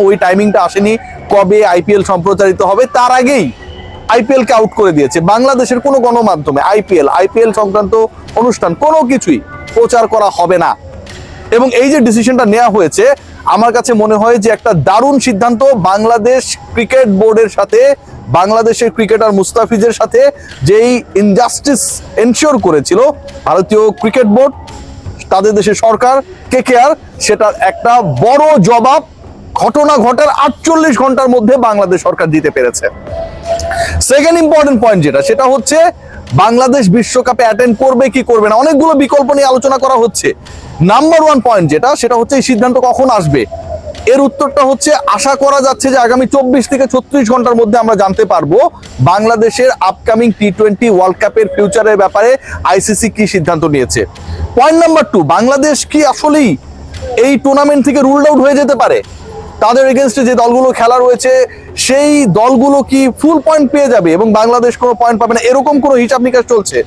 ওই টাইমিংটা আসেনি কবে আইপিএল সম্প্রচারিত হবে, তার আগেই আইপিএল কে আউট করে দিয়েছে। বাংলাদেশের কোনো গণমাধ্যমে আইপিএল সংক্রান্ত অনুষ্ঠান কোনো কিছুই প্রচার করা হবে না। এবং এই যে ডিসিশনটা নেওয়া হয়েছে, আমার কাছে মনে হয় যে একটা দারুণ সিদ্ধান্ত। বাংলাদেশ ক্রিকেট বোর্ডের সাথে, বাংলাদেশের ক্রিকেটার মুস্তাফিজের সাথে যেই ইনজাস্টিস এনশিওর করেছিল ভারতীয় ক্রিকেট বোর্ড, তাদের দেশের সরকার, কেকেআর, সেটার একটা বড় জবাব ঘটনা ঘটার 48 ঘন্টার মধ্যে বাংলাদেশ সরকার দিতে পেরেছে। সেকেন্ড ইম্পর্টেন্ট পয়েন্ট যেটা, সেটা হচ্ছে বাংলাদেশ বিশ্বকাপে অ্যাটেন্ড করবে কি করবে না। অনেকগুলো বিকল্প নিয়ে আলোচনা করা হচ্ছে। নাম্বার ওয়ান পয়েন্ট যেটা, সেটা হচ্ছে এই সিদ্ধান্ত কখন আসবে। এর উত্তরটা হচ্ছে আশা করা যাচ্ছে যে আগামী 24 থেকে 36 ঘন্টার মধ্যে আমরা জানতে পারবো বাংলাদেশের আপকামিং টি20 ওয়ার্ল্ড কাপের ফিউচারের ব্যাপারে আইসিসি কি সিদ্ধান্ত নিয়েছে। পয়েন্ট নাম্বার 2, বাংলাদেশ কি আসলেই এই টুর্নামেন্ট থেকে রুলড আউট হয়ে যেতে পারে? তাদের এগেনস্টে যে দলগুলো খেলা রয়েছে সেই দলগুলো কি ফুল পয়েন্ট পেয়ে যাবে এবং বাংলাদেশ কোনো পয়েন্ট পাবে না, এরকম কোনো হিসাব নিকাশ চলছে?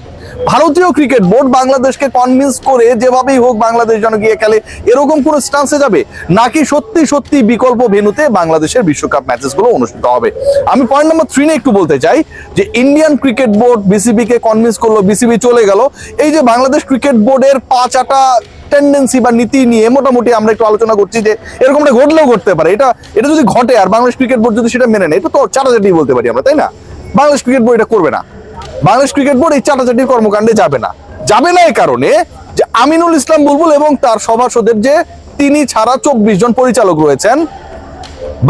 ভারতীয় ক্রিকেট বোর্ড বাংলাদেশকে কনভিন্স করে যেভাবেই হোক বাংলাদেশ যেন গিয়ে খেলে, এরকম কোনো স্টান্সে যাবে, নাকি সত্যি সত্যি বিকল্প ভেন্যুতে বাংলাদেশের বিশ্বকাপ ম্যাচেসগুলো অনুষ্ঠিত হবে? আমি পয়েন্ট নাম্বার 3 নিয়ে একটু বলতে চাই যে ইন্ডিয়ান ক্রিকেট বোর্ড বিসিবি কে কনভিন্স করলো, বিসিবি চলে গেল। এই যে বাংলাদেশ ক্রিকেট বোর্ডের পাঁচাটা টেন্ডেন্সি বা নীতি নিয়ে মোটামুটি আমরা একটু আলোচনা করছি যে এরকমটা ঘটলেও ঘটতে পারে। এটা যদি ঘটে আর বাংলাদেশ ক্রিকেট বোর্ড যদি সেটা মেনে নেয়, এটা তো চাটাচাটি বলতে পারি আমরা, তাই না? বাংলাদেশ ক্রিকেট বোর্ড এটা করবে না। বাংলাদেশ ক্রিকেট বোর্ড এই চাটাচাটির কর্মকাণ্ডে যাবে না এই কারণে যে আমিনুল ইসলাম বুলবুল এবং তার সভাসদের যে তিনি ছাড়া 24 জন পরিচালক রয়েছেন,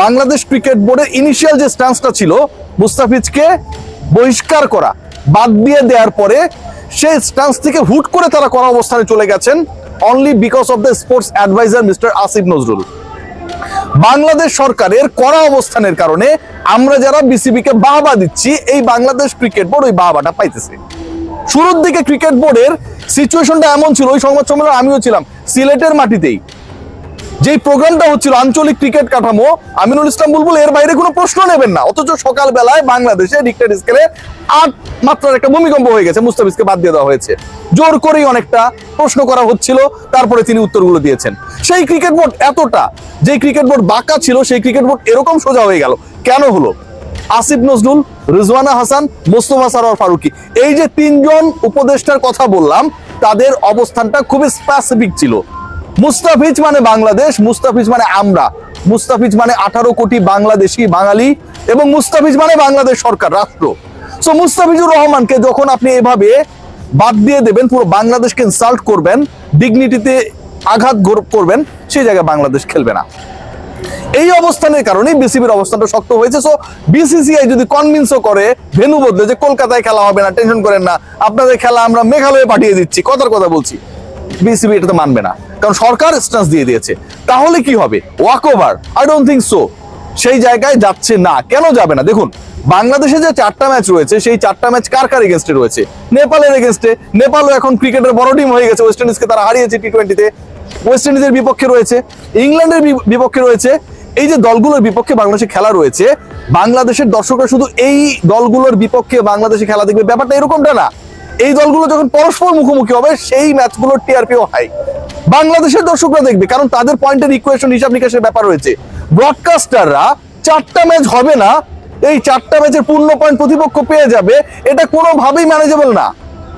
বাংলাদেশ ক্রিকেট বোর্ডের ইনিশিয়াল যে স্ট্যান্সটা ছিল মুস্তাফিজকে বহিষ্কার করা, বাদ দিয়ে দেওয়ার পরে সেই স্ট্যান্স থেকে হুট করে তারা করা অবস্থানে চলে গেছেন only because of the sports adviser mister Asif Nazrul. Bangladesh সরকারের কড়া অবস্থানের কারণে আমরা যারা বিসিবি কে বাহবা দিচ্ছি, এই বাংলাদেশ ক্রিকেট বোর্ড ওই বাহবাটা পাইতেছে। শুরুর দিকে ক্রিকেট বোর্ডের সিচুয়েশনটা এমন ছিল, ওই সংবাদ সম্মেলনে আমিও ছিলাম, সিলেটের মাটিতেই যেই প্রোগ্রামটা হচ্ছিল আঞ্চলিক ক্রিকেট কাঠামো, আমিনুল ইসলাম বুলবুল এর বাইরে কোনো প্রশ্ন নেবেন না। অথচ সকাল বেলায় বাংলাদেশে রিক্টার স্কেলে 8 মাত্রার একটা ভূমিকম্প হয়ে গেছে, মুস্তাফিজকে বাদ দিয়ে দেওয়া হয়েছে। জোর করেই অনেকটা প্রশ্ন করা হচ্ছিল, তারপরে তিনি উত্তরগুলো দিয়েছেন। সেই ক্রিকেট বোর্ড এতটা, যে ক্রিকেট বোর্ড বাঁকা ছিল সেই ক্রিকেট বোর্ড এরকম সোজা হয়ে গেল কেন হলো? আসিফ নজরুল, রিজওয়ানা হাসান, মোস্তফা সরোয়ার ফারুকী, এই যে 3 জন উপদেষ্টার কথা বললাম, তাদের অবস্থানটা খুবই স্পেসিফিক ছিল। মুস্তাফিজ মানে বাংলাদেশ, মুস্তাফিজ মানে আমরা, মুস্তাফিজ মানে 18 কোটি বাংলাদেশি বাঙালি, এবং মুস্তাফিজ মানে বাংলাদেশ সরকার, রাষ্ট্র। সো মুস্তাফিজুর রহমানকে যখন আপনি এভাবে বাদ দিয়ে দেবেন, পুরো বাংলাদেশকে ইনসাল্ট করবেন, ডিগনিটিতে আঘাত করবেন, সেই জায়গায় বাংলাদেশ খেলবে না। এই অবস্থানের কারণে বিসিবির অবস্থানটা শক্ত হয়েছে। সো বিসিসিআই যদি কনভিন্সও করে ভেন্যু বদলে যে কলকাতায় খেলা হবে না, টেনশন করেন না, আপনাদের খেলা আমরা মেঘালয়ে পাঠিয়ে দিচ্ছি, কথার কথা বলছি, বিসিবি এটা তো মানবে না, কারণ সরকার স্ট্যান্স দিয়ে দিয়েছে। তাহলে কি হবে? Walk over? I don't think so. সেই জায়গায় যাচ্ছে না। কেন যাবে না? দেখুন, বাংলাদেশে যে 4টা ম্যাচ রয়েছে, সেই 4টা ম্যাচ কার কার এগেনস্টে রয়েছে? নেপালের এগেনস্টে। নেপালও এখন ক্রিকেটের বড় টিম হয়ে গেছে, ওয়েস্ট ইন্ডিজকে তারা হারিয়েছে টি20-তে। ওয়েস্ট ইন্ডিজের বিপক্ষে রয়েছে, ইংল্যান্ডের বিপক্ষে রয়েছে। এই যে দলগুলোর বিপক্ষে বাংলাদেশে খেলা রয়েছে, বাংলাদেশের দর্শকরা শুধু এই দলগুলোর বিপক্ষে বাংলাদেশে খেলা দেখবে, ব্যাপারটা এরকমটা না। এই দলগুলো যখন পরস্পর মুখোমুখি হবে, সেই ম্যাচগুলোর টিআরপিও হাই, বাংলাদেশের দর্শকরা দেখবে, কারণ তাদের পয়েন্টের ইকুয়েশন, হিসাব নিকাশের ব্যাপার রয়েছে। ব্রডকাস্টাররা 4টা ম্যাচ হবে না, এই 4টা ম্যাচের পূর্ণ পয়েন্ট প্রতিপক্ষ পেয়ে যাবে, এটা কোনোভাবেই ম্যানেজেবল না,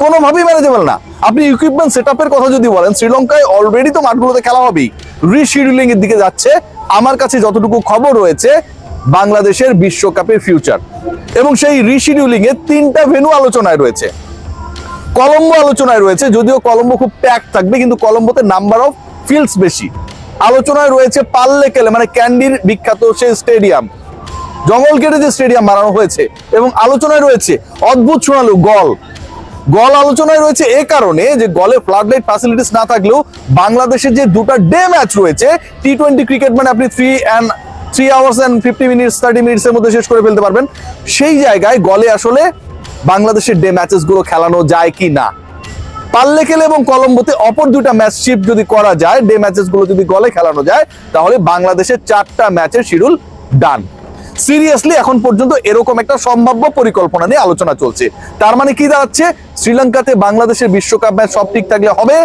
কোনোভাবেই ম্যানেজেবল না। আপনি ইকুইপমেন্ট সেটআপের কথা যদি বলেন, শ্রীলঙ্কায় অলরেডি তো মাঠগুলোতে খেলা হবেই, রিশিডিউলিং এর দিকে যাচ্ছে। আমার কাছে যতটুকু খবর রয়েছে, বাংলাদেশের বিশ্বকাপের ফিউচার এবং সেই রিশিডিউলিং এর 3টা ভেন্যু আলোচনায় রয়েছে। কলম্বো আলোচনায় রয়েছে, যদিও কলম্বো খুব প্যাক থাকবে, কিন্তু কলম্বোতে নাম্বার অফ ফিল্ডস বেশি। আলোচনায় রয়েছে পাল্লেকেলে, মানে ক্যান্ডির বিখ্যাত সেই স্টেডিয়াম, জঙ্গল কেটে যে স্টেডিয়াম বানানো হয়েছে, এবং আলোচনায় রয়েছে অদ্ভুত শোনালো গল আলোচনায় রয়েছে এ কারণে যে গলে ফ্লাডলাইট ফ্যাসিলিটিস না থাকলেও বাংলাদেশের যে 2টা ডে ম্যাচ রয়েছে, টি20 ক্রিকেট মানে আপনি 3 hours and 50 minutes 30 minutes এর মধ্যে শেষ করে ফেলতে পারবেন। সেই জায়গায় গলে আসলে বাংলাদেশের ডে ম্যাচেস গুলো খেলানো যায় কি না। পাল্লেকেলে এবং কলম্বোতে অপর 2টা ম্যাচ শিফট যদি করা যায়, ডে ম্যাচেস গুলো যদি গলে খেলানো যায়, তাহলে বাংলাদেশের 4টা ম্যাচের শিডিউল ডান। সিরিয়াসলি এখন পর্যন্ত এরকম একটা সম্ভাব্য পরিকল্পনা নিয়ে আলোচনা চলছে। তার মানে কি দাঁড়াচ্ছে? শ্রীলঙ্কাতে বাংলাদেশের বিশ্বকাপ ম্যাচ সব ঠিক থাকলে হবে,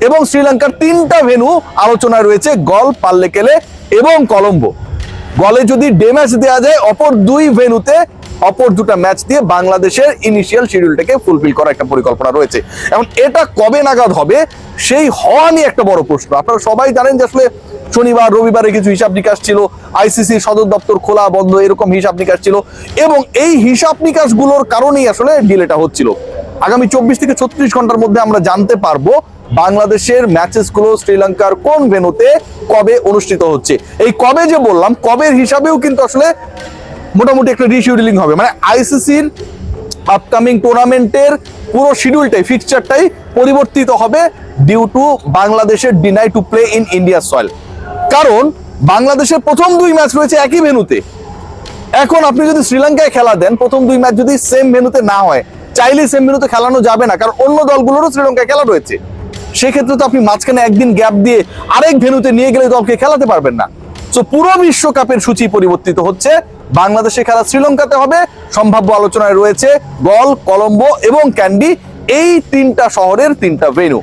এবং শ্রীলঙ্কার 3টা ভেন্যু আলোচনায় রয়েছে, গল, পাল্লেকেলে এবং কলম্বো। গলে যদি ডে ম্যাচ দেওয়া যায় অপর দুই ভেন্যুতে অপর দুটো ম্যাচ দিয়ে বাংলাদেশের ইনিশিয়াল শিডিউলটাকে ফুলফিল করার একটা পরিকল্পনা রয়েছে। এখন এটা কবে নাগাদ হবে সেই হওয়া নিয়ে একটা বড় প্রশ্ন। আপনারা সবাই জানেন যে আসলে শনিবার রবিবারে কিছু হিসাব নিকাশ ছিল, আইসিসির সদর দপ্তর খোলা বন্ধ এরকম হিসাব নিকাশ ছিল, এবং এই হিসাব নিকাশ গুলোর কারণেই আসলে ডিলেটা হচ্ছিল। আগামী 24 থেকে 36 ঘন্টার মধ্যে আমরা জানতে পারবো বাংলাদেশের ম্যাচেস গুলো শ্রীলঙ্কার কোন ভেন্যুতে কবে অনুষ্ঠিত হচ্ছে। এই কবে যে বললাম, কবের হিসাবেও কিন্তু আসলে মোটামুটি একটা রিশিডিউলিং হবে, মানে আইসিসির আপকামিং টুর্নামেন্টের পুরো শিডিউলটাই, ফিক্সচারটাই পরিবর্তিত হবে ডিউ টু বাংলাদেশের deny to play in India soil. কারণ বাংলাদেশের প্রথম দুই ম্যাচ রয়েছে একই ভেন্যুতে। এখন আপনি যদি শ্রীলঙ্কায় খেলা দেন, প্রথম দুই ম্যাচ যদি সেম ভেন্যুতে না হয়, চাইলেই সেম ভেন্যুতে খেলানো যাবে না, কারণ অন্য দলগুলোরও শ্রীলঙ্কায় খেলা রয়েছে। সেক্ষেত্রে তো আপনি মাঝখানে একদিন গ্যাপ দিয়ে আরেক ভেন্যুতে নিয়ে গেলে দলকে খেলাতে পারবেন না। তো পুরো বিশ্বকাপের সূচি পরিবর্তিত হচ্ছে, বাংলাদেশে খেলা শ্রীলঙ্কাতে হবে। সম্ভাব্য আলোচনায় রয়েছে গল, কলম্বো এবং ক্যান্ডি, এই তিনটা শহরের তিনটা ভেন্যু।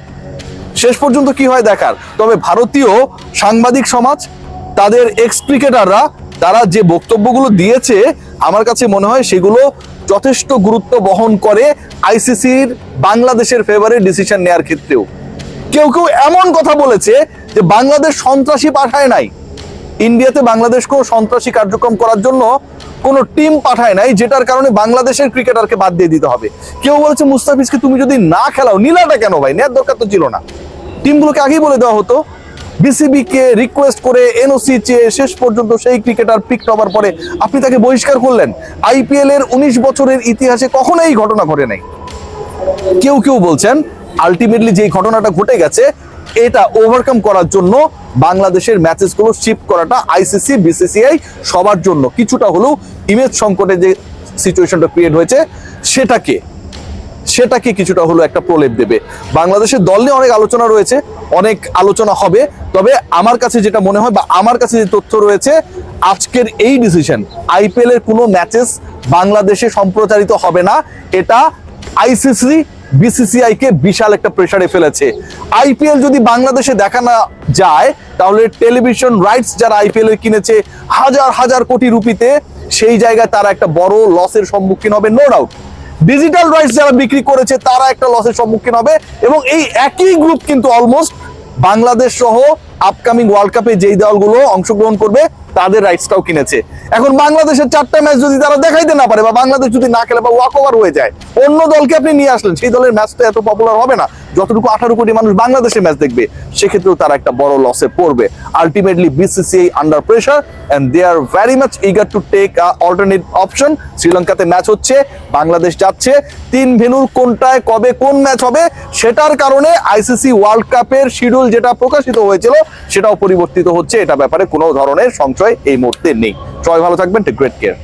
শেষ পর্যন্ত কি হয় দেখার। তবে ভারতীয় সাংবাদিক সমাজ, তাদের এক্স ক্রিকেটাররা, তারা যে বক্তব্যগুলো দিয়েছে আমার কাছে মনে হয় সেগুলো যথেষ্ট গুরুত্ব বহন করে আইসিসির বাংলাদেশের ফেভারে ডিসিশন নেওয়ার ক্ষেত্রেও। কেউ কেউ এমন কথা বলেছে যে বাংলাদেশ সন্ত্রাসী পাঠায় নাই, ইন্ডিয়াতে বাংলাদেশ কোনো সন্ত্রাসী কার্যক্রম করার জন্য কোনো টিম পাঠায় নাই, যেটার কারণে বাংলাদেশের ক্রিকেটারকে বাদ দিয়ে দিতে হবে। কেউ বলেছে মুস্তাফিজকে তুমি যদি না খেলাও, নীলাটা কেন ভাই, নেওয়ার দরকার তো ছিল না, টিমগুলোকে আগেই বলে দেওয়া হতো। বিসিবি কে রিকোয়েস্ট করে এনওসি চেয়ে শেষ পর্যন্ত সেই ক্রিকেটার পিক হবার পরে আপনি তাকে বহিষ্কার করলেন। আইপিএল এর 19 বছরের ইতিহাসে কখনো এই ঘটনা ঘটে নাই। কেউ কেউ বলছেন আলটিমেটলি যে ঘটনাটা ঘটে গেছে এটা ওভারকাম করার জন্য বাংলাদেশের ম্যাচেস গুলো শিফট করাটা আইসিসি, বিসিসিআই সবার জন্য কিছুটা হলেও ইমেজ সংকটে যে সিচুয়েশনটা ক্রিয়েট হয়েছে সেটাকে কিছুটা হলো একটা প্রলেপ দেবে। বাংলাদেশের দল নিয়ে অনেক আলোচনা রয়েছে, অনেক আলোচনা হবে। তবে আমার কাছে যেটা মনে হয় বা আমার কাছে যে তথ্য রয়েছে, আজকের এই ডিসিশন আইপিএল এর কোনো ম্যাচেস বাংলাদেশে সম্প্রচারিত হবে না, এটা আইসিসি বিসিসিআই কে বিশাল একটা প্রেসারে ফেলেছে। আইপিএল যদি বাংলাদেশে দেখানো যায় তাহলে টেলিভিশন রাইটস যারা আইপিএল এর কিনেছে হাজার হাজার কোটি রুপিতে, সেই জায়গায় তারা একটা বড় লসের সম্মুখীন হবে, নো ডাউট। ডিজিটাল রাইটস যারা বিক্রি করেছে তারা একটা লসের সম্মুখীন হবে, এবং এই একই গ্রুপ কিন্তু অলমোস্ট বাংলাদেশ সহ আপকামিং ওয়ার্ল্ড কাপে যেই দলগুলো অংশগ্রহণ করবে তাদের রাইটসটাও কিনেছে। এখন বাংলাদেশের 4টা ম্যাচ যদি তারা দেখাইতে না পারে বা বাংলাদেশ যদি না খেলে বা ওয়াক ওভার হয়ে যায়, অন্য দলকে আপনি নিয়ে আসলেন, সেই দলের ম্যাচটা এত পপুলার হবে না যতটুকু 18 কোটি মানুষ বাংলাদেশে ম্যাচ দেখবে। সেক্ষেত্রেও তারা একটা বড় লসে পড়বে। Ultimately BCCI under pressure and they are very much eager to take alternate option. শ্রীলঙ্কাতে ম্যাচ হচ্ছে, বাংলাদেশ যাচ্ছে, 3 ভেন্যুর কোনটায় কবে কোন ম্যাচ হবে সেটার কারণে আইসিসি ওয়ার্ল্ড কাপের শিডিউল যেটা প্রকাশিত হয়েছিল সেটাও পরিবর্তিত হচ্ছে। এটা ব্যাপারে কোনো ধরনের সংশয় এই মুহূর্তে নেই। সবাই ভালো থাকবেন, টেক গ্রেট কেয়ার।